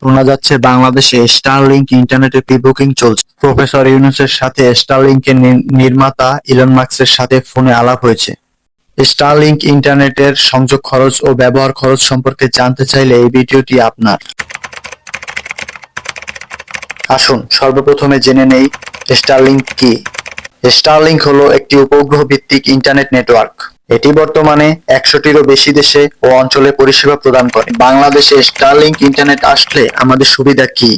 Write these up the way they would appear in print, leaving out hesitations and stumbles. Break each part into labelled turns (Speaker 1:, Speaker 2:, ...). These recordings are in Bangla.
Speaker 1: শোনা যাচ্ছে বাংলাদেশে স্টারলিংক ইন্টারনেটের প্রি-বুকিং চলছে। প্রফেসর ইউনূসের সাথে স্টারলিংকের নির্মাতা ইলন মাস্কের সাথে ফোনে আলাপ হয়েছে। স্টারলিংক ইন্টারনেটের সংযোগ খরচ ও ব্যবহার খরচ সম্পর্কে জানতে চাইলে এই ভিডিওটি আপনার। আসুন সর্বপ্রথমে জেনে নেই স্টারলিংক কি। স্টারলিংক হলো একটি উপগ্রহ ভিত্তিক ইন্টারনেট নেটওয়ার্ক। এটি বর্তমানে 100টিরও বেশি দেশে ও অঞ্চলে পরিষেবা প্রদান করে। বাংলাদেশে স্টারলিংক ইন্টারনেট আসলে আমাদের সুবিধা কি?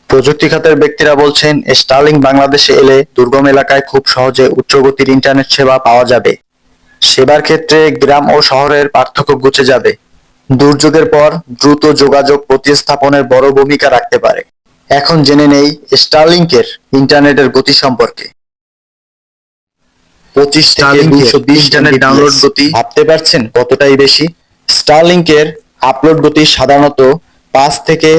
Speaker 1: প্রযুক্তি খাতের ব্যক্তিরা বলছেন, স্টারলিংক বাংলাদেশে এলে দুর্গম এলাকায় খুব সহজে উচ্চগতির ইন্টারনেট সেবা পাওয়া যাবে। সেবার ক্ষেত্রে গ্রাম ও শহরের পার্থক্য ঘুচে যাবে। দুর্যোগের পর দ্রুত যোগাযোগ প্রতিস্থাপনের বড় ভূমিকা রাখতে পারে। এখন জেনে নেই স্টারলিংকের ইন্টারনেটের গতি সম্পর্কে। 25 থেকে 220 ইন্টারনেট ডাউনলোড গতি, ভাবতে পারছেন কতটাই বেশি? স্টারলিংকের আপলোড গতি সাধারণত 5 থেকে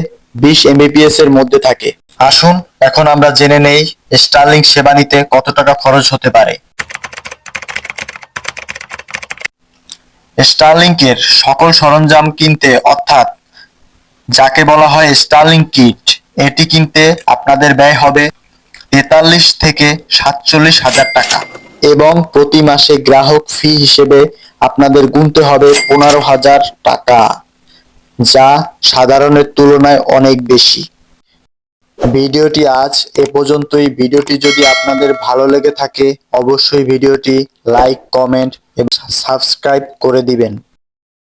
Speaker 1: 20 এমবিপিএস এর মধ্যে থাকে। আসুন এখন আমরা জেনে নেই স্টারলিংক সেবা নিতে কত টাকা খরচ হতে পারে। স্টারলিংকের সকল সরঞ্জাম কিনতে, অর্থাৎ যাকে বলা হয় স্টারলিংক কিট, এটি কিনতে আপনাদের ব্যয় হবে 43 থেকে 47 হাজার টাকা এবং প্রতি মাসে গ্রাহক ফি হিসেবে আপনাদের গুনতে হবে 15,000 টাকা, যা সাধারণের তুলনায় অনেক বেশি। ভিডিওটি আজ এ পর্যন্তই। ভিডিওটি যদি আপনাদের ভালো লেগে থাকে অবশ্যই ভিডিওটি লাইক, কমেন্ট এবং সাবস্ক্রাইব করে দিবেন।